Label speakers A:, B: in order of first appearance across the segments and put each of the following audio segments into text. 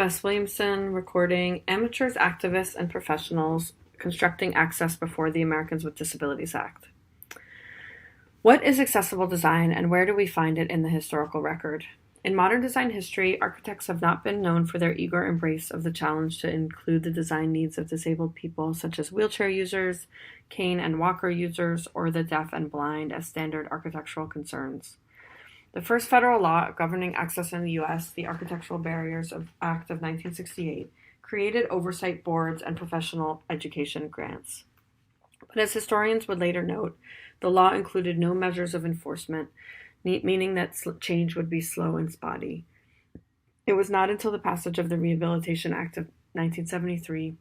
A: Bess Williamson, recording Amateurs, Activists, and Professionals Constructing Access Before the Americans with Disabilities Act. What is accessible design, and where do we find it in the historical record? In modern design history, architects have not been known for their eager embrace of the challenge to include the design needs of disabled people, such as wheelchair users, cane and walker users, or the deaf and blind, as standard architectural concerns. The first federal law governing access in the U.S., the Architectural Barriers Act of 1968, created oversight boards and professional education grants. But as historians would later note, the law included no measures of enforcement, meaning that change would be slow and spotty. It was not until the passage of the Rehabilitation Act of 1973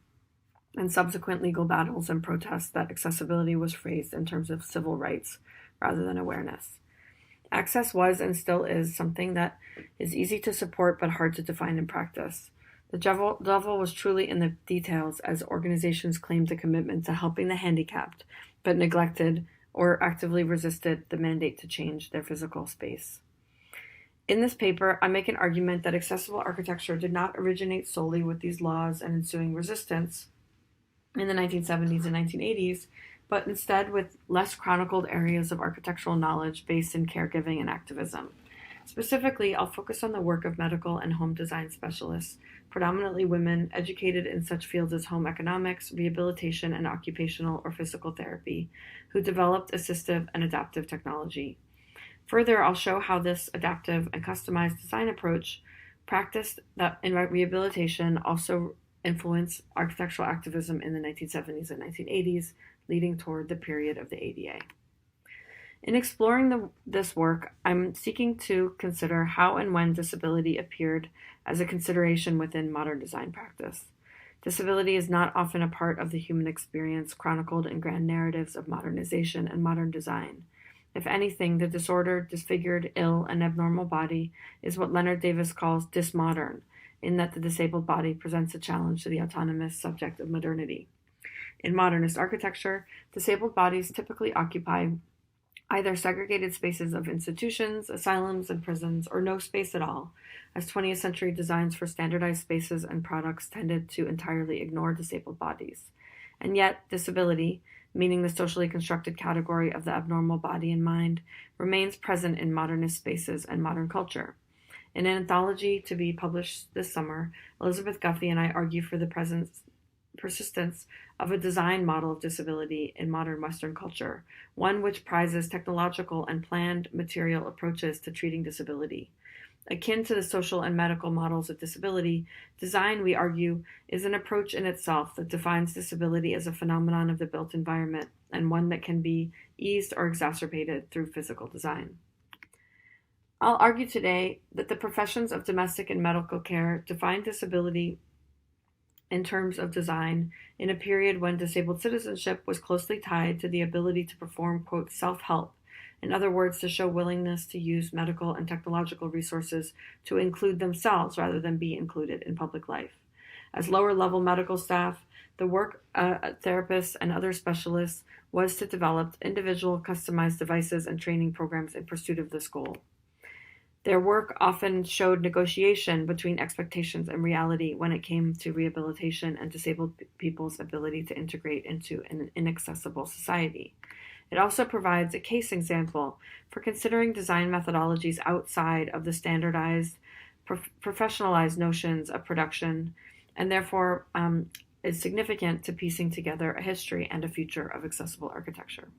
A: and subsequent legal battles and protests that accessibility was phrased in terms of civil rights rather than awareness. Access was and still is something that is easy to support but hard to define in practice. The devil was truly in the details as organizations claimed a commitment to helping the handicapped, but neglected or actively resisted the mandate to change their physical space. In this paper, I make an argument that accessible architecture did not originate solely with these laws and ensuing resistance in the 1970s and 1980s, but instead with less chronicled areas of architectural knowledge based in caregiving and activism. Specifically, I'll focus on the work of medical and home design specialists, predominantly women educated in such fields as home economics, rehabilitation, and occupational or physical therapy, who developed assistive and adaptive technology. Further, I'll show how this adaptive and customized design approach practiced that in rehabilitation also influenced architectural activism in the 1970s and 1980s, leading toward the period of the ADA. In exploring this work, I'm seeking to consider how and when disability appeared as a consideration within modern design practice. Disability is not often a part of the human experience chronicled in grand narratives of modernization and modern design. If anything, the disordered, disfigured, ill, and abnormal body is what Leonard Davis calls dismodern, in that the disabled body presents a challenge to the autonomous subject of modernity. In modernist architecture, disabled bodies typically occupy either segregated spaces of institutions, asylums, and prisons, or no space at all, as 20th century designs for standardized spaces and products tended to entirely ignore disabled bodies. And yet, disability, meaning the socially constructed category of the abnormal body and mind, remains present in modernist spaces and modern culture. In an anthology to be published this summer, Elizabeth Guffey and I argue for the persistence of a design model of disability in modern Western culture, one which prizes technological and planned material approaches to treating disability. Akin to the social and medical models of disability, design, we argue, is an approach in itself that defines disability as a phenomenon of the built environment and one that can be eased or exacerbated through physical design. I'll argue today that the professions of domestic and medical care define disability in terms of design in a period when disabled citizenship was closely tied to the ability to perform, quote, self-help. In other words, to show willingness to use medical and technological resources to include themselves rather than be included in public life. As lower-level medical staff, the work of therapists and other specialists was to develop individual customized devices and training programs in pursuit of this goal. Their work often showed negotiation between expectations and reality when it came to rehabilitation and disabled people's ability to integrate into an inaccessible society. It also provides a case example for considering design methodologies outside of the standardized, professionalized notions of production, and therefore is significant to piecing together a history and a future of accessible architecture.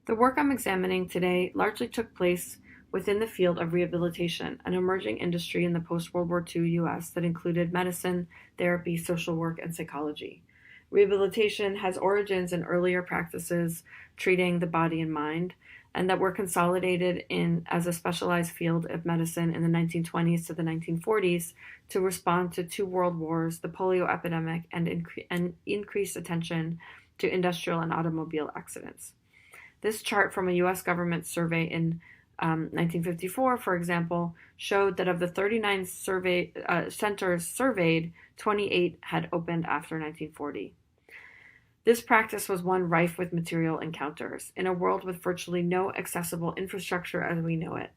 A: The work I'm examining today largely took place within the field of rehabilitation, an emerging industry in the post-World War II U.S. that included medicine, therapy, social work, and psychology. Rehabilitation has origins in earlier practices treating the body and mind, and that were consolidated as a specialized field of medicine in the 1920s to the 1940s to respond to two world wars, the polio epidemic, and increased attention to industrial and automobile accidents. This chart from a U.S. government survey in 1954, for example, showed that of the 39 centers surveyed, 28 had opened after 1940. This practice was one rife with material encounters, in a world with virtually no accessible infrastructure as we know it.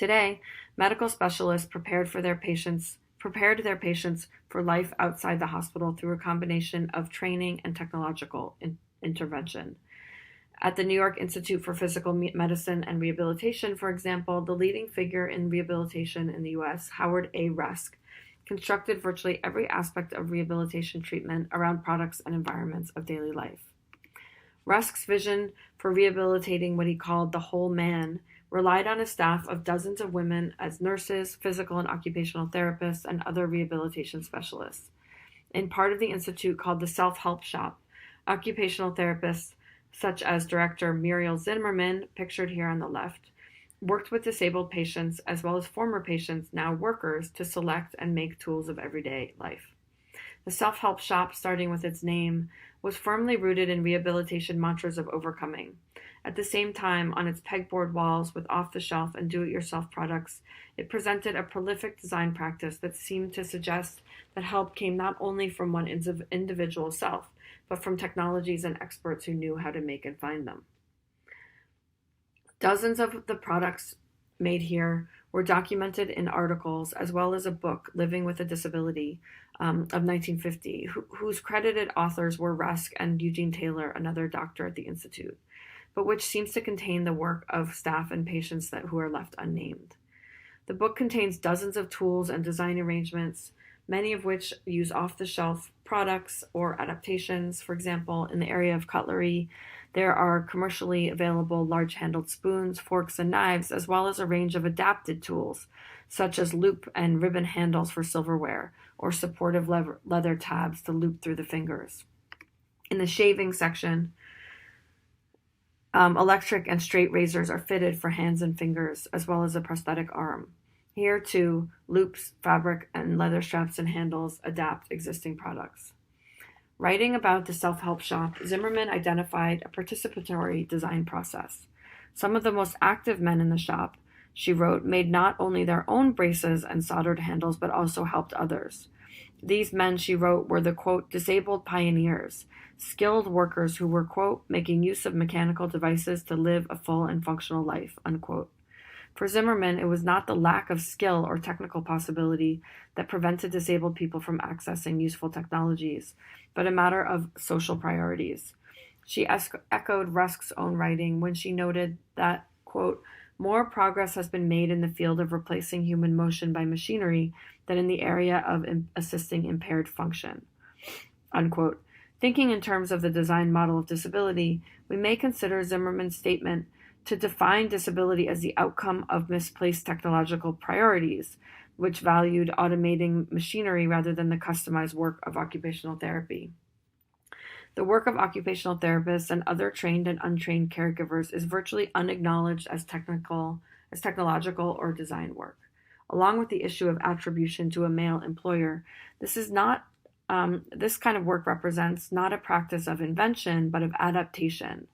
A: Today, medical specialists prepared their patients for life outside the hospital through a combination of training and technological intervention. At the New York Institute for Physical Medicine and Rehabilitation, for example, the leading figure in rehabilitation in the U.S., Howard A. Rusk, constructed virtually every aspect of rehabilitation treatment around products and environments of daily life. Rusk's vision for rehabilitating what he called the whole man relied on a staff of dozens of women as nurses, physical and occupational therapists, and other rehabilitation specialists. In part of the institute called the Self-Help Shop, occupational therapists such as director Muriel Zimmerman, pictured here on the left, worked with disabled patients as well as former patients, now workers, to select and make tools of everyday life. The Self-Help Shop, starting with its name, was firmly rooted in rehabilitation mantras of overcoming. At the same time, on its pegboard walls with off-the-shelf and do-it-yourself products, it presented a prolific design practice that seemed to suggest that help came not only from one individual self, but from technologies and experts who knew how to make and find them. Dozens of the products made here were documented in articles, as well as a book, Living with a Disability, of 1950, whose credited authors were Rusk and Eugene Taylor, another doctor at the Institute, but which seems to contain the work of staff and patients who are left unnamed. The book contains dozens of tools and design arrangements, many of which use off-the-shelf products or adaptations. For example, in the area of cutlery, there are commercially available large-handled spoons, forks, and knives, as well as a range of adapted tools, such as loop and ribbon handles for silverware, or supportive leather tabs to loop through the fingers. In the shaving section, electric and straight razors are fitted for hands and fingers, as well as a prosthetic arm. Here, too, loops, fabric, and leather straps and handles adapt existing products. Writing about the Self-Help Shop, Zimmerman identified a participatory design process. Some of the most active men in the shop, she wrote, made not only their own braces and soldered handles, but also helped others. These men, she wrote, were the, quote, disabled pioneers, skilled workers who were, quote, making use of mechanical devices to live a full and functional life, unquote. For Zimmerman, it was not the lack of skill or technical possibility that prevented disabled people from accessing useful technologies, but a matter of social priorities. She echoed Rusk's own writing when she noted that, quote, more progress has been made in the field of replacing human motion by machinery than in the area of assisting impaired function, unquote. Thinking in terms of the design model of disability, we may consider Zimmerman's statement to define disability as the outcome of misplaced technological priorities, which valued automating machinery rather than the customized work of occupational therapy. The work of occupational therapists and other trained and untrained caregivers is virtually unacknowledged as technological or design work. Along with the issue of attribution to a male employer, this kind of work represents not a practice of invention, but of adaptation.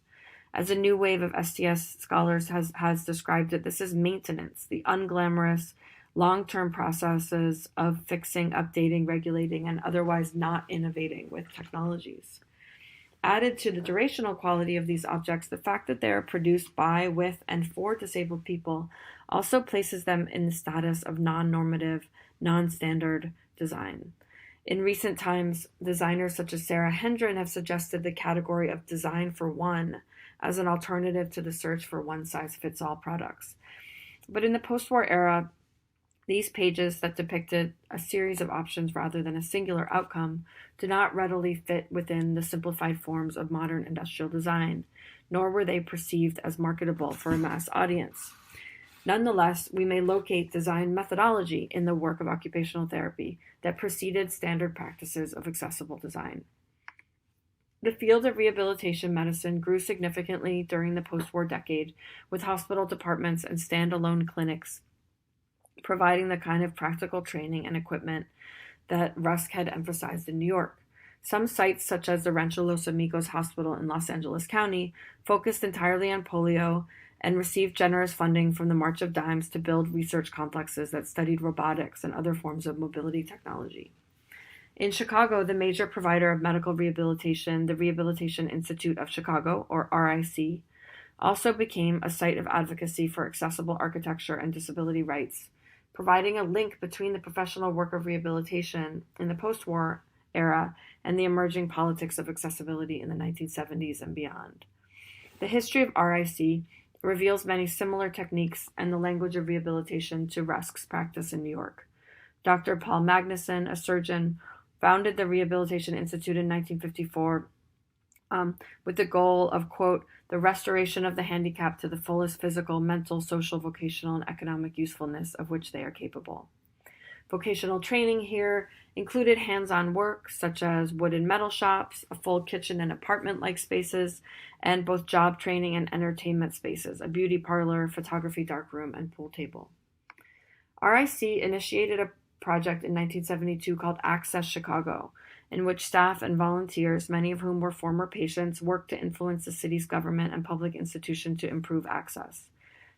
A: As a new wave of STS scholars has described it, this is maintenance, the unglamorous, long-term processes of fixing, updating, regulating, and otherwise not innovating with technologies. Added to the durational quality of these objects, the fact that they are produced by, with, and for disabled people also places them in the status of non-normative, non-standard design. In recent times, designers such as Sarah Hendren have suggested the category of design for one as an alternative to the search for one-size-fits-all products. But in the post-war era, these pages that depicted a series of options rather than a singular outcome do not readily fit within the simplified forms of modern industrial design, nor were they perceived as marketable for a mass audience. Nonetheless, we may locate design methodology in the work of occupational therapy that preceded standard practices of accessible design. The field of rehabilitation medicine grew significantly during the post-war decade, with hospital departments and standalone clinics providing the kind of practical training and equipment that Rusk had emphasized in New York. Some sites, such as the Rancho Los Amigos Hospital in Los Angeles County, focused entirely on polio and received generous funding from the March of Dimes to build research complexes that studied robotics and other forms of mobility technology. In Chicago, the major provider of medical rehabilitation, the Rehabilitation Institute of Chicago, or RIC, also became a site of advocacy for accessible architecture and disability rights, providing a link between the professional work of rehabilitation in the post-war era and the emerging politics of accessibility in the 1970s and beyond. The history of RIC reveals many similar techniques and the language of rehabilitation to Rusk's practice in New York. Dr. Paul Magnuson, a surgeon, founded the Rehabilitation Institute in 1954 with the goal of, quote, the restoration of the handicapped to the fullest physical, mental, social, vocational, and economic usefulness of which they are capable. Vocational training here included hands-on work such as wood and metal shops, a full kitchen and apartment-like spaces, and both job training and entertainment spaces, a beauty parlor, photography darkroom, and pool table. RIC initiated a project in 1972 called Access Chicago, in which staff and volunteers, many of whom were former patients, worked to influence the city's government and public institution to improve access.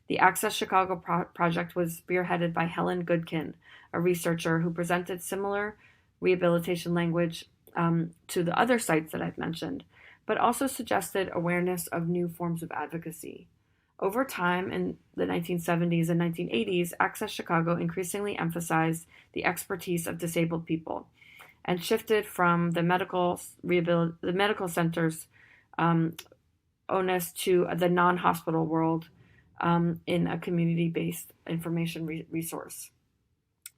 A: The Access Chicago project was spearheaded by Helen Goodkin, a researcher who presented similar rehabilitation language to the other sites that I've mentioned, but also suggested awareness of new forms of advocacy. Over time, in the 1970s and 1980s, Access Chicago increasingly emphasized the expertise of disabled people and shifted from the medical center's onus to the non-hospital world in a community-based information resource.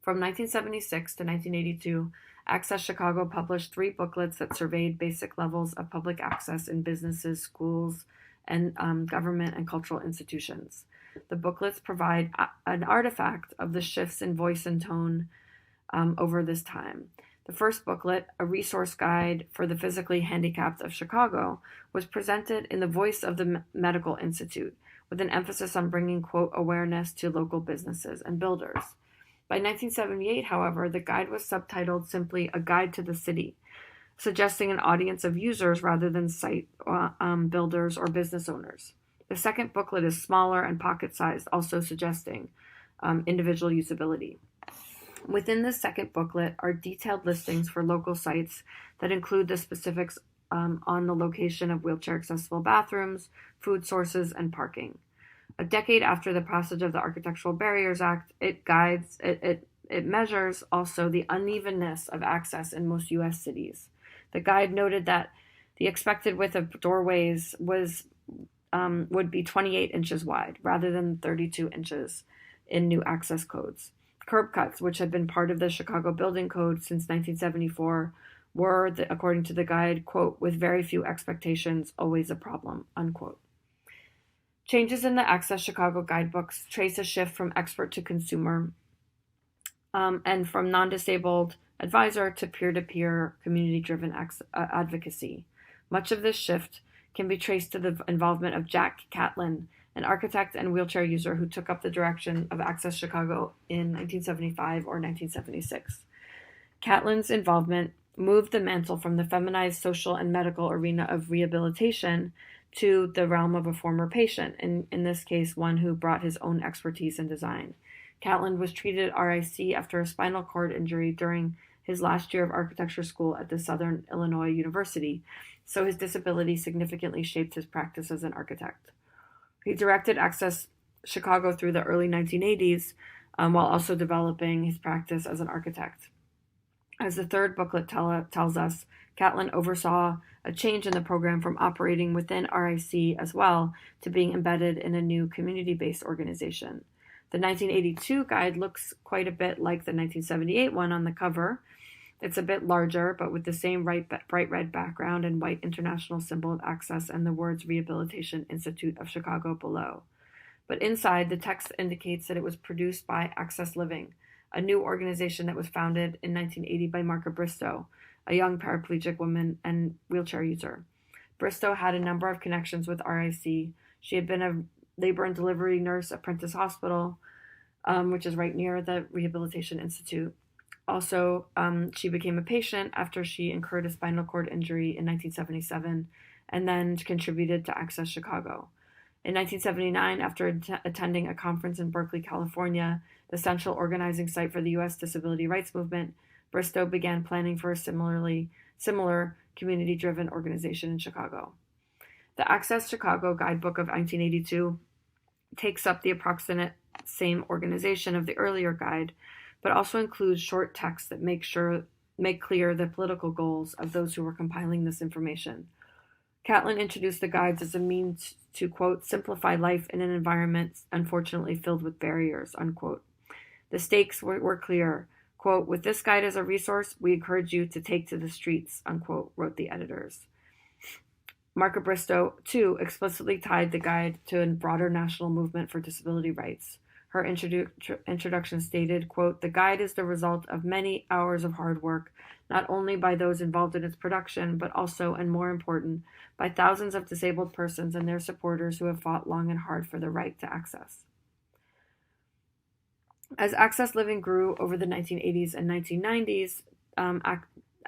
A: From 1976 to 1982, Access Chicago published 3 booklets that surveyed basic levels of public access in businesses, schools, and government and cultural institutions. The booklets provide an artifact of the shifts in voice and tone over this time. The first booklet, A Resource Guide for the Physically Handicapped of Chicago, was presented in the voice of the Medical Institute, with an emphasis on bringing, quote, awareness to local businesses and builders. By 1978, however, the guide was subtitled simply A Guide to the City, suggesting an audience of users rather than site builders or business owners. The second booklet is smaller and pocket-sized, also suggesting individual usability. Within the second booklet are detailed listings for local sites that include the specifics on the location of wheelchair-accessible bathrooms, food sources, and parking. A decade after the passage of the Architectural Barriers Act, it measures also the unevenness of access in most U.S. cities. The guide noted that the expected width of doorways would be 28 inches wide, rather than 32 inches in new access codes. Curb cuts, which had been part of the Chicago Building Code since 1974, were, according to the guide, quote, with very few expectations, always a problem, unquote. Changes in the Access Chicago guidebooks trace a shift from expert to consumer and from non-disabled advisor to peer-to-peer community-driven advocacy. Much of this shift can be traced to the involvement of Jack Catlin, an architect and wheelchair user who took up the direction of Access Chicago in 1975 or 1976. Catlin's involvement moved the mantle from the feminized social and medical arena of rehabilitation to the realm of a former patient, in this case, one who brought his own expertise in design. Catlin was treated at RIC after a spinal cord injury during his last year of architecture school at the Southern Illinois University, so his disability significantly shaped his practice as an architect. He directed Access Chicago through the early 1980s, while also developing his practice as an architect. As the third booklet tells us, Catlin oversaw a change in the program from operating within RIC as well to being embedded in a new community-based organization. The 1982 guide looks quite a bit like the 1978 one on the cover. It's a bit larger, but with the same bright red background and white international symbol of access and the words Rehabilitation Institute of Chicago below. But inside, the text indicates that it was produced by Access Living, a new organization that was founded in 1980 by Marka Bristow, a young paraplegic woman and wheelchair user. Bristow had a number of connections with RIC. She had been a labor and delivery nurse at Prentice Hospital, which is right near the Rehabilitation Institute. Also, she became a patient after she incurred a spinal cord injury in 1977 and then contributed to Access Chicago. In 1979, after attending a conference in Berkeley, California, the central organizing site for the U.S. disability rights movement, Bristow began planning for a similar community-driven organization in Chicago. The Access Chicago Guidebook of 1982 takes up the approximate same organization of the earlier guide, but also includes short texts that make clear the political goals of those who were compiling this information. Catlin introduced the guides as a means to, quote, simplify life in an environment unfortunately filled with barriers, unquote. The stakes were clear. Quote, with this guide as a resource, we encourage you to take to the streets, unquote, wrote the editors. Margaret Bristow, too, explicitly tied the guide to a broader national movement for disability rights. Her introduction stated, quote, the guide is the result of many hours of hard work, not only by those involved in its production, but also, and more important, by thousands of disabled persons and their supporters who have fought long and hard for the right to access. As Access Living grew over the 1980s and 1990s,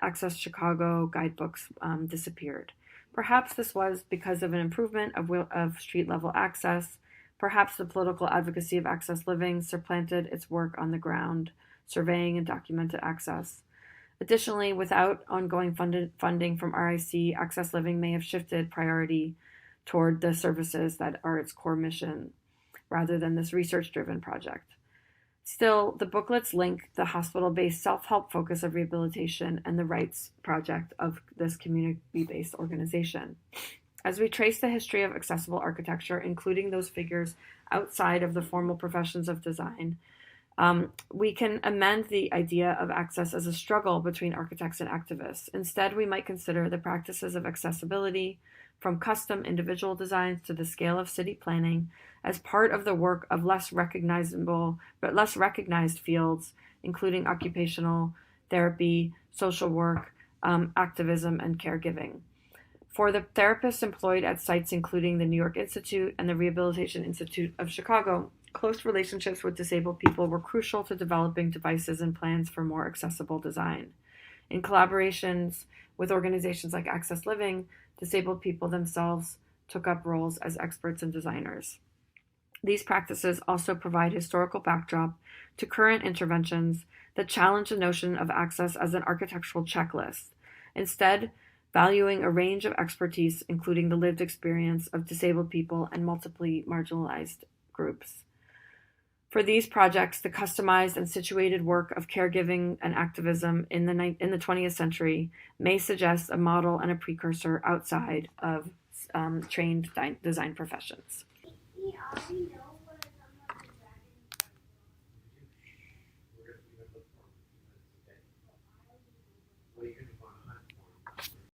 A: Access Chicago guidebooks disappeared. Perhaps this was because of an improvement of street-level access. Perhaps the political advocacy of Access Living supplanted its work on the ground, surveying and documented access. Additionally, without ongoing funding from RIC, Access Living may have shifted priority toward the services that are its core mission, rather than this research-driven project. Still, the booklets link the hospital-based self-help focus of rehabilitation and the rights project of this community-based organization. As we trace the history of accessible architecture, including those figures outside of the formal professions of design, we can amend the idea of access as a struggle between architects and activists. Instead, we might consider the practices of accessibility, from custom individual designs to the scale of city planning, as part of the work of less recognizable but less recognized fields, including occupational therapy, social work, activism, and caregiving. For the therapists employed at sites including the New York Institute and the Rehabilitation Institute of Chicago, close relationships with disabled people were crucial to developing devices and plans for more accessible design. In collaborations with organizations like Access Living, disabled people themselves took up roles as experts and designers. These practices also provide historical backdrop to current interventions that challenge the notion of access as an architectural checklist, instead valuing a range of expertise, including the lived experience of disabled people and multiply marginalized groups. For these projects, the customized and situated work of caregiving and activism in the 20th century may suggest a model and a precursor outside of trained design professions.